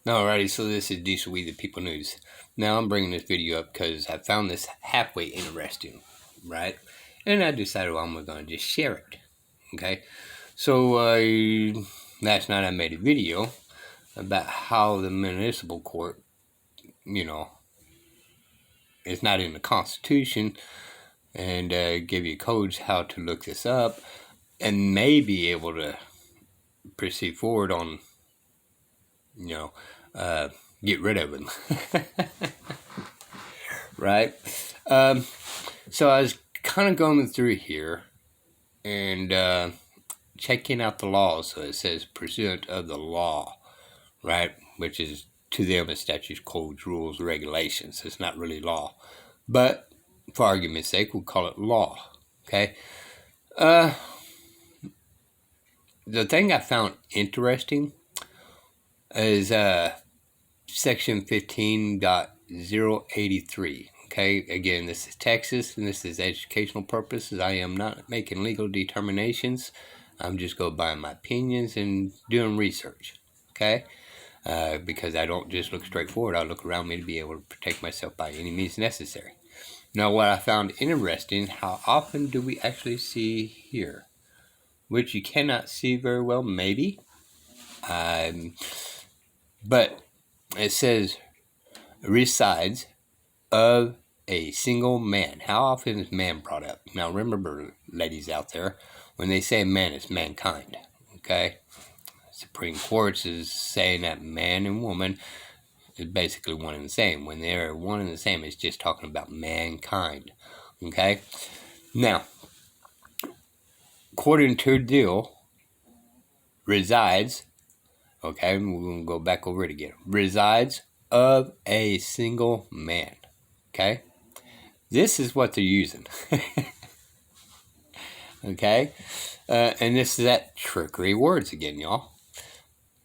Alrighty, so this is Diesel We the People News. Now I'm bringing this video up because I found this halfway interesting, right? And I decided I'm going to just share it, okay? So last night I made a video about how the municipal court, it's not in the Constitution, and give you codes how to look this up and may be able to proceed forward on, get rid of them. Right? So I was kind of going through here and checking out the laws. So it says pursuant of the law, right? Which is to them a statutes, codes, rules, regulations. It's not really law. But for argument's sake, we'll call it law. Okay? The thing I found interesting is section 15.083. Okay, again, this is Texas, and this is educational purposes. I am not making legal determinations. I'm just going by my opinions and doing research. Okay, because I don't just look straight forward. I look around me to be able to protect myself by any means necessary. Now, what I found interesting, how often do we actually see here? Which you cannot see very well, maybe. But it says resides of a single man. How often is man brought up? Now remember, ladies out there, when they say man, it's mankind. Okay? Supreme Court is saying that man and woman is basically one and the same. When they're one and the same, it's just talking about mankind. Okay? Now, according to the deal, resides, okay, we're going to go back over it again. Resides of a single man. Okay? This is what they're using. Okay? And this is that trickery words again, y'all.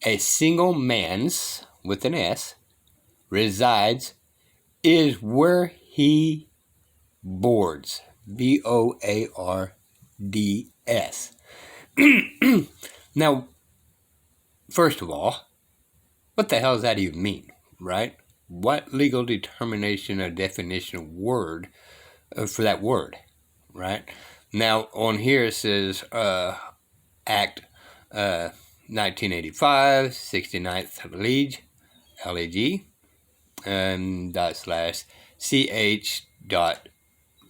A single man's, with an S, resides is where he boards. B-O-A-R-D-S. Now, first of all, what the hell does that even mean, right? What legal determination or definition of word for that word, right? Now, on here it says Act 1985, 69th LEG, and /CH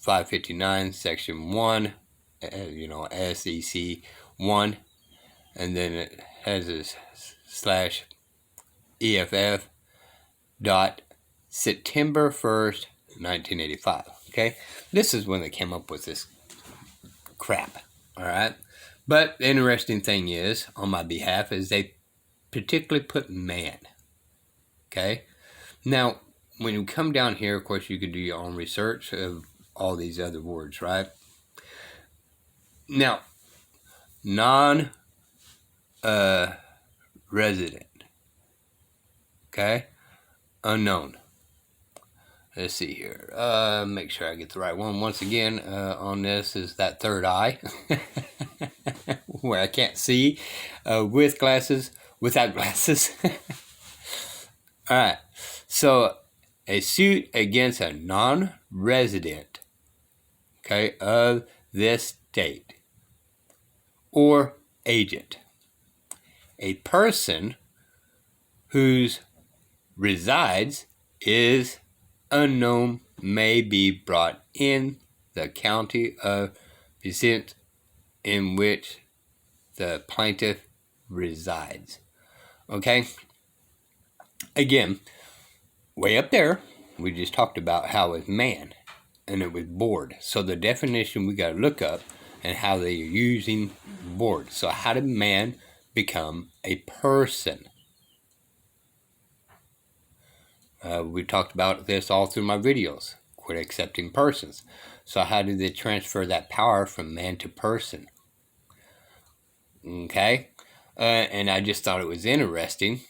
559, Section 1, SEC 1, and then it has this /EFF September 1st, 1985. Okay, this is when they came up with this crap. All right, but the interesting thing is, on my behalf, is they particularly put man. Okay, now when you come down here, of course, you could do your own research of all these other words, right? Now, resident. Okay, unknown. Let's see here. Make sure I get the right one. Once again, on this is that third eye, where I can't see, with glasses, without glasses. All right. So, a suit against a non-resident, okay, of this state or agent. A person whose resides is unknown may be brought in the county of residence in which the plaintiff resides. Okay? Again, way up there, we just talked about how it's man and it was board. So the definition we got to look up and how they're using board. So how did man become a person? We talked about this all through my videos. Quit accepting persons. So how did they transfer that power from man to person? Okay? And I just thought it was interesting.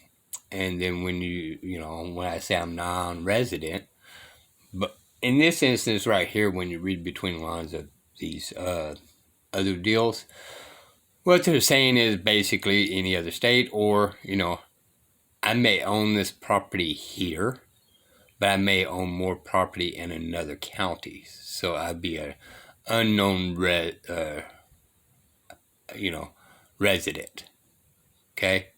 And then when when I say I'm non-resident, but in this instance right here, when you read between the lines of these other deals, what they're saying is basically any other state or, I may own this property here, but I may own more property in another county. So I'd be an unknown resident. Okay?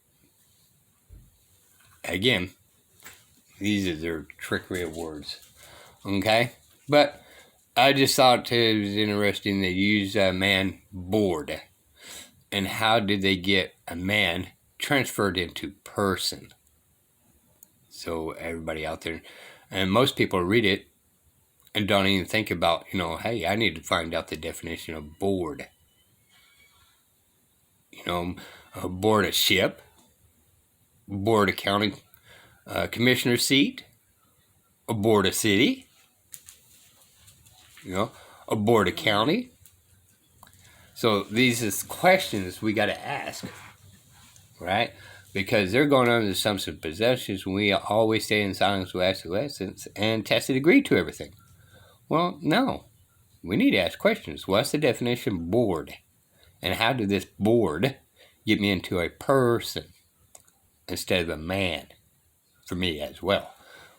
Again, these are their trickery of words. Okay? But I just thought it was interesting they used a man board. And how did they get a man transferred into person? So everybody out there, and most people read it and don't even think about, hey, I need to find out the definition of board. Board a ship, board a county commissioner seat, aboard a city, aboard a county. So these are questions we got to ask, right? Because they're going under the assumption of possessions. We always stay in silence with acquiescence and tacit agree to everything. Well, no. We need to ask questions. What's the definition of board? And how did this board get me into a person instead of a man? For me as well.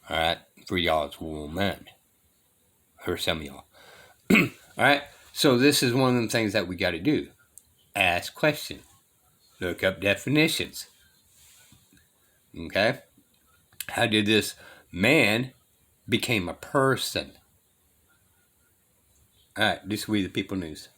All right? For y'all as woman. Or some of y'all. All right? So this is one of the things that we got to do. Ask questions. Look up definitions. Okay? How did this man become a person? All right, this is We the People News.